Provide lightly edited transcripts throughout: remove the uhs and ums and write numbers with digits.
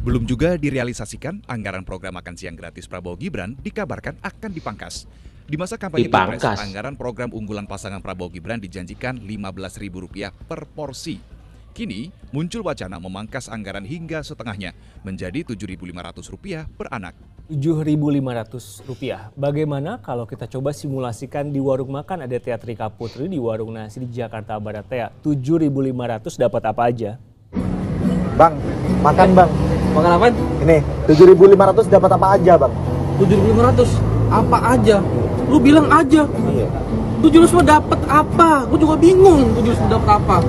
Belum juga direalisasikan, anggaran program makan siang gratis Prabowo Gibran dikabarkan akan dipangkas. Di masa kampanye Pilpres, anggaran program unggulan pasangan Prabowo Gibran dijanjikan Rp15.000 per porsi. Kini muncul wacana memangkas anggaran hingga setengahnya menjadi Rp7.500 per anak. Rp7.500. Bagaimana kalau kita coba simulasikan di warung makan ada Teatrika Putri di warung nasi di Jakarta Barat ya? Rp7.500 dapat apa aja? Bang, makan bang. Makan apa? Ini, 7.500 dapat apa aja bang? 7.500? Apa aja? Lu bilang aja. Iya. 700 dapat apa? Gue juga bingung 700 dapat apa.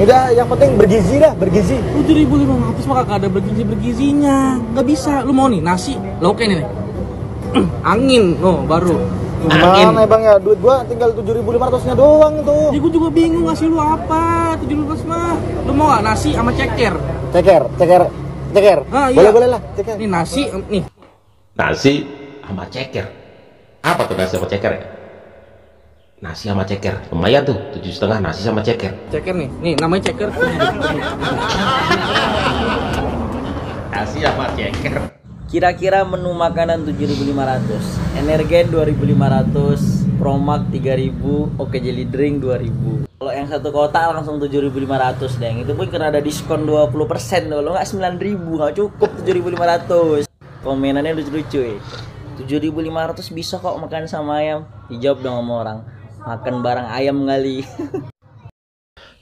Udah, yang penting bergizi dah, bergizi. 7.500 mah kagak ada bergizi-bergizinya. Gak bisa. Lu mau nih nasi, lauknya nih. Angin, baru. Gimana bang ya, duit gua tinggal 7.500-nya doang tuh. Jadi gua juga bingung ngasih lu apa, 7.500 mah. Lu mau gak nasi sama ceker? Ceker. Ah, iya. Boleh lah, ceker. Ini nasi, nih. Nasi sama ceker. Apa tuh nasi sama ceker ya? Nasi sama ceker, lumayan tuh, 7,5 nasi sama ceker. Ceker nih namanya ceker. Nasi sama ceker. Kira-kira menu makanan 7.500, Energen 2.500, Promak 3.000, Oke Jelly Drink 2.000. Kalau yang satu kotak langsung 7.500 deh. Itu pun karena ada diskon 20% tuh. Kalau nggak 9.000, nggak cukup 7.500. Komenannya lucu-lucu ya. 7.500 bisa kok makan sama ayam. Dijawab dong sama orang. Makan barang ayam kali.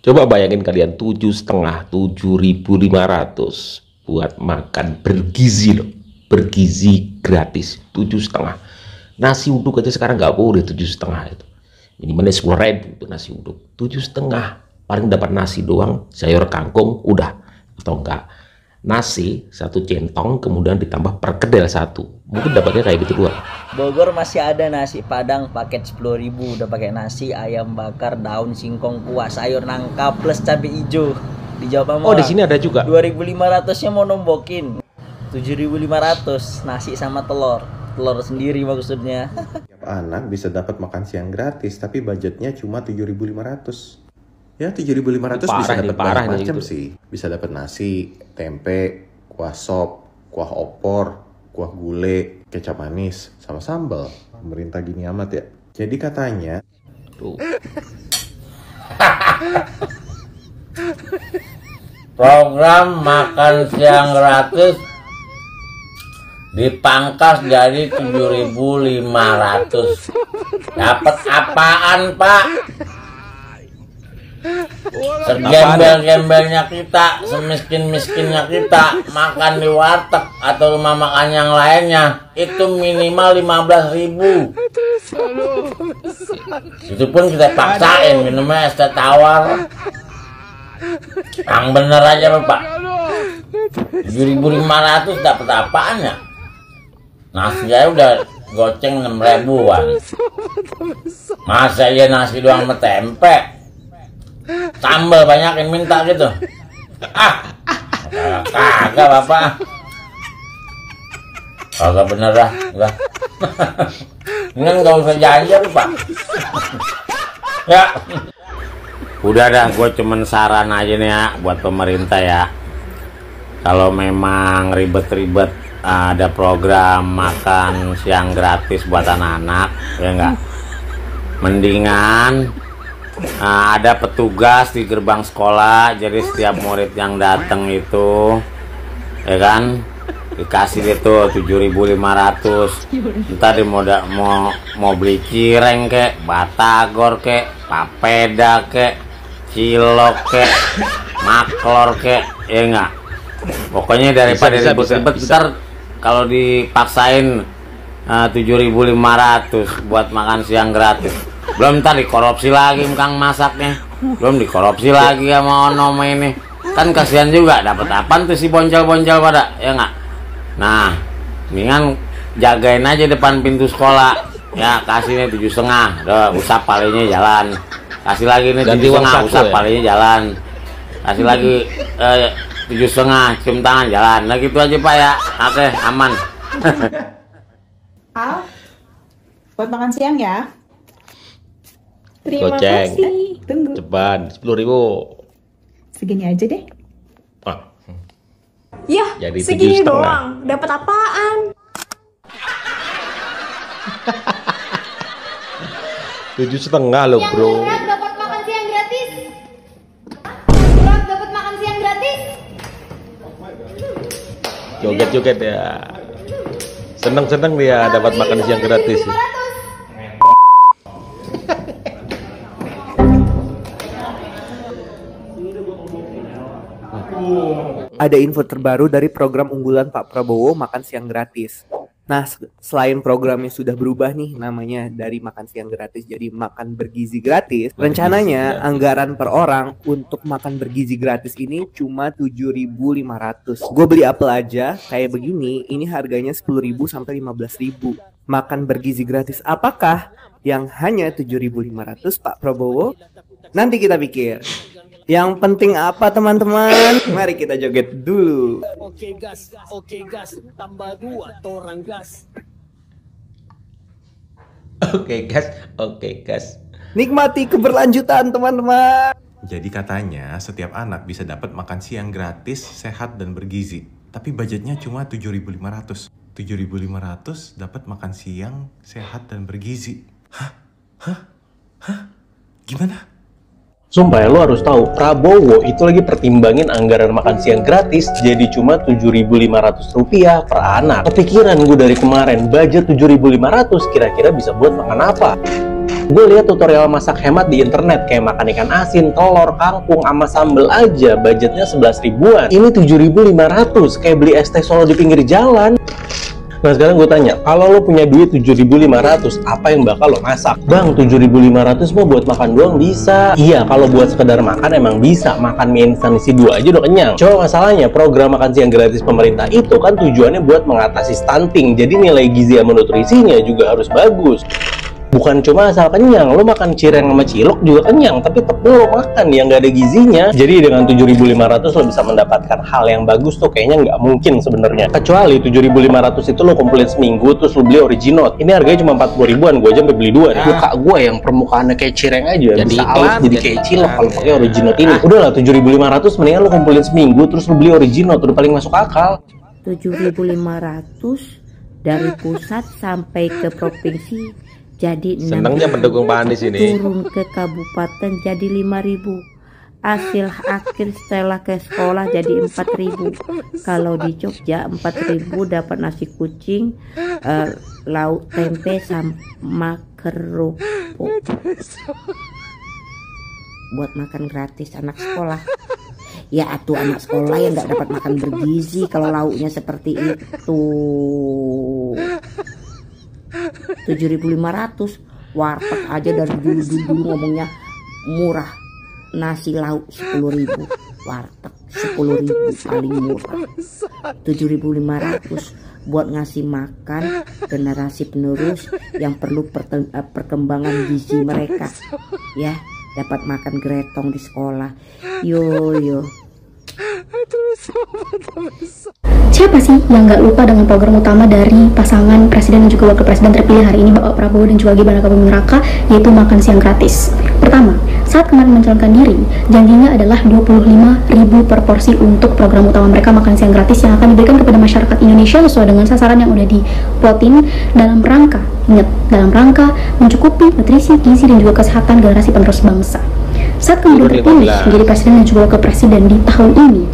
Coba bayangin kalian 7,5, 7.500 buat makan bergizi loh. Bergizi gratis 7,5. Nasi uduk aja sekarang nggak boleh 7,5 itu. Minimalnya 10.000 itu nasi uduk. 7,5 paling dapat nasi doang, sayur kangkung udah, atau enggak nasi 1 centong kemudian ditambah perkedel 1. Mungkin dapatnya kayak gitu doang. Bogor masih ada nasi Padang paket 10.000, udah pakai nasi, ayam bakar, daun singkong, kuah, sayur nangka plus cabai hijau. Dijawab sama di sini ada juga. 2.500-nya mau nombokin. 7.500 nasi sama telur sendiri maksudnya. Tiap anak bisa dapat makan siang gratis, tapi budgetnya cuma 7.500. Ya 7.500 bisa dapat banyak macam sih. Bisa dapat nasi, tempe, kuah sop, kuah opor, kuah gulai, kecap manis, sama sambal. Pemerintah gini amat ya. Jadi katanya program makan siang gratis dipangkas jadi 7.500. Dapat apaan, Pak? Segembel-gembelnya kita, semiskin-miskinnya kita makan di warteg atau rumah makan yang lainnya itu minimal 15.000. Itu pun kita paksain minumnya es teh tawar. Yang bener aja loh, Pak. 7.500 dapat apaan ya? Nasi aja udah goceng 6.000-an. Masa iya nasi doang sama tempe? Sambal banyakin minta gitu. Kagak Bapak. Kagak bener dah, enggak. Ini nggak usah janji lu, Pak. Ya. Udah dah, gue cuman saran aja nih ya buat pemerintah ya. Kalau memang ribet-ribet ada program makan siang gratis buat anak-anak, ya enggak? Mendingan ada petugas di gerbang sekolah, jadi setiap murid yang datang itu, ya kan, dikasih itu 7.500. Entar dia mau beli cireng kek, batagor kek, papeda kek, cilok kek, maklor kek, ya enggak. Pokoknya daripada ribet-ribet, ntar kalau dipaksain 7.500 buat makan siang gratis, belum ntar dikorupsi lagi kang masaknya, belum dikorupsi lagi sama onom ini, kan kasihan juga. Dapat apaan tuh si boncel-boncel pada, ya nggak? Nah, mendingan jagain aja depan pintu sekolah, ya kasih nih 7,5, udah usap palingnya jalan, kasih lagi nih 7,5, usap palingnya jalan, kasih lagi 7,5, cium tangan jalan. Nah gitu aja Pak ya, oke aman. Al, buat makan siang ya. Terima Goceng. kasih. Tunggu. Cepat, 10.000. Segini aja deh. Yah, jadi segini doang. Dapat apaan? 7,5 loh, bro. Yang dapat makan siang gratis. Murah dapat makan siang gratis. Joget-joget ya. Seneng-seneng dia dapat makan siang gratis. Ada info terbaru dari program unggulan Pak Prabowo makan siang gratis. Nah, selain programnya sudah berubah nih namanya dari makan siang gratis jadi makan bergizi gratis, rencananya anggaran per orang untuk makan bergizi gratis ini cuma 7.500. Gue beli apel aja kayak begini, ini harganya 10.000 sampai 15.000. Makan bergizi gratis apakah yang hanya 7.500 Pak Prabowo? Nanti kita pikir. Yang penting apa teman-teman? Mari kita joget dulu. Oke gas, tambah 2 torang gas. Oke gas. Nikmati keberlanjutan teman-teman. Jadi katanya setiap anak bisa dapat makan siang gratis, sehat dan bergizi. Tapi budgetnya cuma 7.500. 7.500 dapat makan siang, sehat dan bergizi. Hah? Gimana? Sumpah ya, lo harus tahu, Prabowo itu lagi pertimbangin anggaran makan siang gratis jadi cuma Rp7.500 per anak. Kepikiran gue dari kemarin, budget 7.500 kira-kira bisa buat makan apa? Gue lihat tutorial masak hemat di internet kayak makan ikan asin, telur, kangkung, sama sambel aja budgetnya 11 ribuan. Ini 7.500 kayak beli es teh Solo di pinggir jalan. Nah sekarang gue tanya, kalau lo punya duit 7.500, apa yang bakal lo masak? Bang, 7.500 mau buat makan doang bisa. Iya, kalau buat sekedar makan emang bisa. Makan mie instan isi 2 aja udah kenyang. Cuma masalahnya, program makan siang gratis pemerintah itu kan tujuannya buat mengatasi stunting. Jadi nilai gizi sama nutrisinya juga harus bagus. Bukan cuma asal kenyang, lo makan cireng sama cilok juga kenyang, tapi tepung lo makan yang nggak ada gizinya. Jadi dengan 7.500 lo bisa mendapatkan hal yang bagus tuh kayaknya nggak mungkin sebenarnya. Kecuali 7.500 itu lo kumpulin seminggu terus lo beli Originot. Ini harganya cuma 40 ribuan, gue aja sampai beli 2. Muka gue yang permukaannya kayak cireng aja, jadi bisa alif jadi kayak cilok kalau pakai Originot ini. Udahlah 7.500 mendingan lo kumpulin seminggu terus lo beli Originot, udah paling masuk akal. 7.500 dari pusat sampai ke provinsi jadi 6.000. Senangnya mendukung Pak Anies ini. Turun ke kabupaten jadi 5.000. Hasil akhir setelah ke sekolah jadi 4.000. Kalau di Jogja 4.000 dapat nasi kucing, lauk tempe sama kerupuk. Buat makan gratis anak sekolah. Ya atuh anak sekolah yang nggak dapat makan bergizi kalau lauknya seperti itu. 7.500 warteg aja dari dulu ngomongnya murah, nasi lauk 10.000, warteg 10.000 paling murah. 7.500 buat ngasih makan generasi penerus yang perlu perkembangan gizi mereka, ya dapat makan gretong di sekolah. Yo. Siapa sih yang nggak lupa dengan program utama dari pasangan presiden dan juga wakil presiden terpilih hari ini Bapak Prabowo dan juga Gibran Rakabuming Raka, yaitu makan siang gratis. Pertama, saat kemarin mencalonkan diri, janjinya adalah 25.000 per porsi untuk program utama mereka makan siang gratis yang akan diberikan kepada masyarakat Indonesia sesuai dengan sasaran yang udah diplotin dalam rangka mencukupi nutrisi, gizi dan juga kesehatan generasi penerus bangsa. Saat kemudian terpilih menjadi presiden dan juga wakil presiden di tahun ini,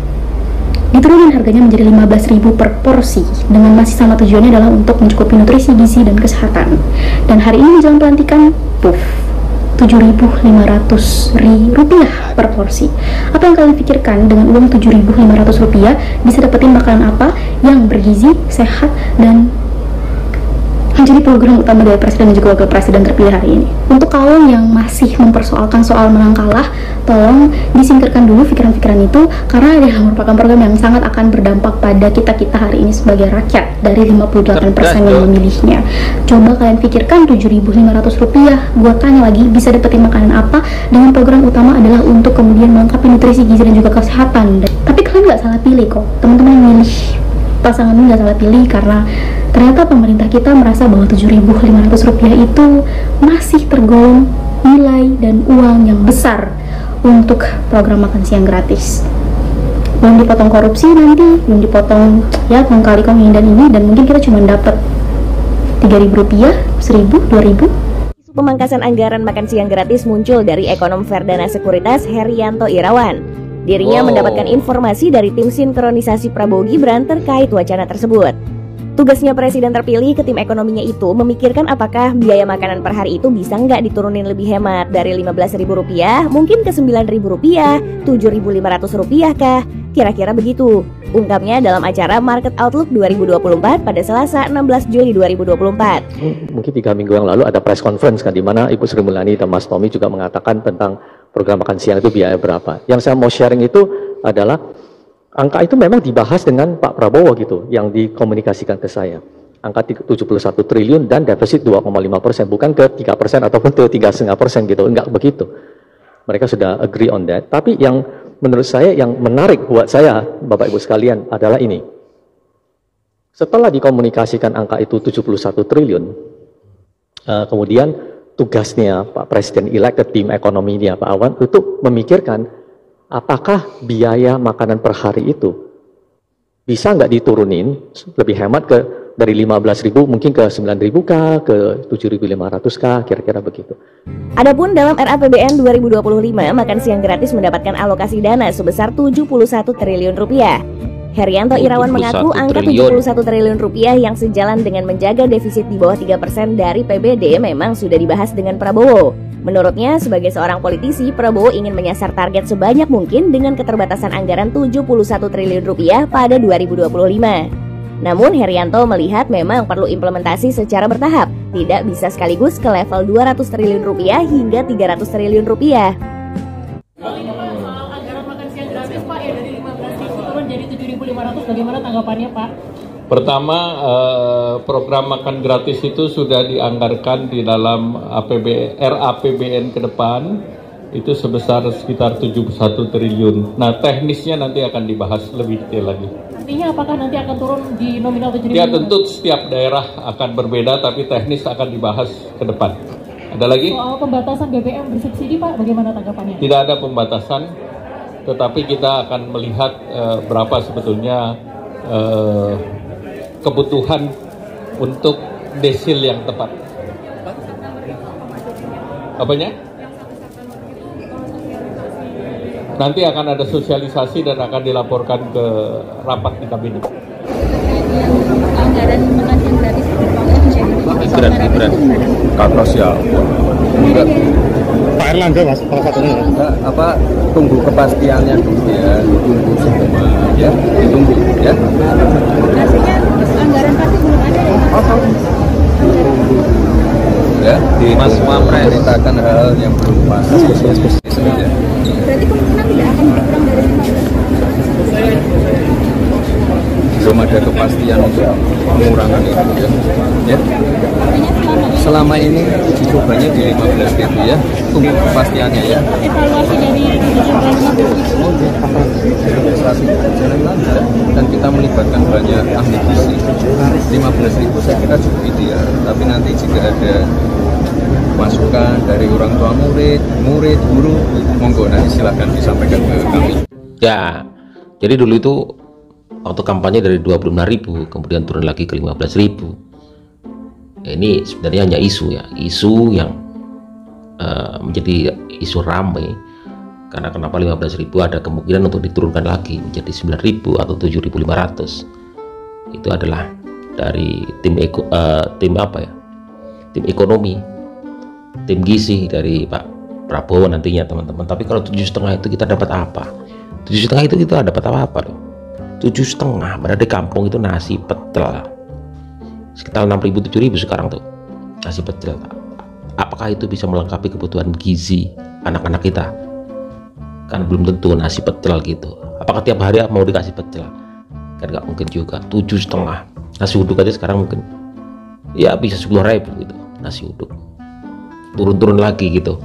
diturunin harganya menjadi 15.000 per porsi dengan masih sama tujuannya adalah untuk mencukupi nutrisi, gizi, dan kesehatan. Dan hari ini menjelang pelantikan, Rp7.500 per porsi. Apa yang kalian pikirkan dengan uang Rp7.500 bisa dapetin makanan apa yang bergizi, sehat, dan menjadi program utama dari presiden dan juga wakil presiden terpilih hari ini. Untuk kalian yang masih mempersoalkan soal menang kalah, tolong disingkirkan dulu pikiran-pikiran itu karena adalah merupakan program yang sangat akan berdampak pada kita hari ini sebagai rakyat dari 58% yang memilihnya. Coba kalian pikirkan Rp7.500, gua tanya lagi bisa dapetin makanan apa dengan program utama adalah untuk kemudian melengkapi nutrisi, gizi dan juga kesehatan. Tapi kalian nggak salah pilih kok, teman-teman yang milih pasangan ini nggak salah pilih karena ternyata pemerintah kita merasa bahwa Rp7.500 itu masih tergolong nilai dan uang yang besar untuk program makan siang gratis. belum dipotong korupsi nanti, belum dipotong ya kong-kali kong ini dan ini, dan mungkin kita cuma dapat Rp3.000, 1.000, 2.000. Pemangkasan anggaran makan siang gratis muncul dari ekonom Verdana Sekuritas Herianto Irawan. Dirinya mendapatkan informasi dari tim sinkronisasi Prabowo Gibran terkait wacana tersebut. Tugasnya presiden terpilih ke tim ekonominya itu memikirkan apakah biaya makanan per hari itu bisa nggak diturunin lebih hemat dari Rp15.000 mungkin ke Rp9.000, Rp7.500 kah? Kira-kira begitu. Ungkapnya dalam acara Market Outlook 2024 pada Selasa 16 Juli 2024. Mungkin 3 minggu yang lalu ada press conference kan, di mana Ibu Sri Mulyani dan Mas Tommy juga mengatakan tentang program makan siang itu biaya berapa. Yang saya mau sharing itu adalah angka itu memang dibahas dengan Pak Prabowo gitu, yang dikomunikasikan ke saya. Angka 71 triliun dan defisit 2,5%, bukan ke 3% ataupun ke 3,5% gitu, enggak begitu. Mereka sudah agree on that. Tapi yang menurut saya yang menarik buat saya, Bapak Ibu sekalian, adalah ini. Setelah dikomunikasikan angka itu 71 triliun, kemudian tugasnya Pak Presiden-elect, tim ekonominya Pak Awan, untuk memikirkan apakah biaya makanan per hari itu bisa nggak diturunin lebih hemat ke dari 15.000 mungkin ke 9.000 kah, ke 7.500 kah, kira-kira begitu. Adapun dalam RAPBN 2025, makan siang gratis mendapatkan alokasi dana sebesar Rp71 triliun. Herianto Irawan mengaku angka Rp71 triliun yang sejalan dengan menjaga defisit di bawah 3% dari PBD memang sudah dibahas dengan Prabowo. Menurutnya, sebagai seorang politisi, Prabowo ingin menyasar target sebanyak mungkin dengan keterbatasan anggaran Rp71 triliun pada 2025. Namun, Herianto melihat memang perlu implementasi secara bertahap, tidak bisa sekaligus ke level Rp200 triliun hingga Rp300 triliun. Bagaimana tanggapannya, Pak? Pertama, program makan gratis itu sudah dianggarkan di dalam RAPBN ke depan itu sebesar sekitar 71 triliun. Nah, teknisnya nanti akan dibahas lebih detail lagi. Artinya apakah nanti akan turun di nominal 7.000? Ya, tentu setiap daerah akan berbeda, tapi teknis akan dibahas ke depan. Ada lagi? Soal pembatasan BBM bersubsidi, Pak, bagaimana tanggapannya? Tidak ada pembatasan, tetapi kita akan melihat berapa sebetulnya kebutuhan untuk desil yang tepat. Apanya? Nanti akan ada sosialisasi dan akan dilaporkan ke rapat di kabinet. Anggaran makan siang gratis Gibran kata siapa? Pak Erlangga, Mas, salah satunya. Tunggu kepastiannya dulu ya, tunggu semua ya, ditunggu ya. Artinya anggaran pasti belum ada ya. Mas Wapres ceritakan hal yang belum pasti saja. Berarti kemungkinan tidak akan berkurang dari 15. Belum ada kepastian untuk pengurangan itu ya. Selama ini uji cobanya di 15.000 ya, tunggu kepastiannya ya. Evaluasi dari evaluasi berjalan lancar dan kita melibatkan banyak ahli gizi. 15.000 saya kira cukup ideal, tapi nanti jika ada masukan dari orang tua murid, guru, monggo nanti silahkan disampaikan ke kami. Ya, jadi dulu itu waktu kampanye dari 26.000 kemudian turun lagi ke 15.000. Ini sebenarnya hanya isu ya, isu yang menjadi isu ramai karena kenapa 15.000 ada kemungkinan untuk diturunkan lagi menjadi 9.000 atau 7.500. Itu adalah dari tim ekonomi, tim gizi dari Pak Prabowo nantinya teman-teman. Tapi kalau 7,5 itu kita dapat apa? 7,5 itu kita dapat apa loh? 7,5 berada di kampung itu nasi pecel sekitar 6.000 7.000 sekarang tuh nasi pecel. Apakah itu bisa melengkapi kebutuhan gizi anak-anak kita? Kan belum tentu nasi pecel gitu. Apakah tiap hari mau dikasih pecel? Kan nggak mungkin juga. 7,5 nasi uduk aja sekarang mungkin ya bisa 10.000 gitu nasi uduk, turun-turun lagi gitu.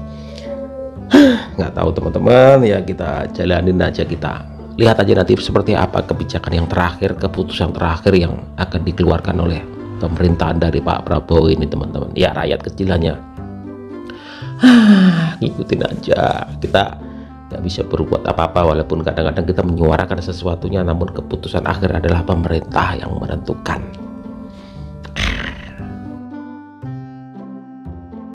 Nggak tahu teman-teman ya, kita jalanin aja, kita lihat aja nanti seperti apa kebijakan yang terakhir, keputusan terakhir yang akan dikeluarkan oleh pemerintahan dari Pak Prabowo ini teman-teman. Ya rakyat kecil hanya ngikutin aja, kita tidak bisa berbuat apa-apa, walaupun kadang-kadang kita menyuarakan sesuatunya, namun keputusan akhir adalah pemerintah yang menentukan.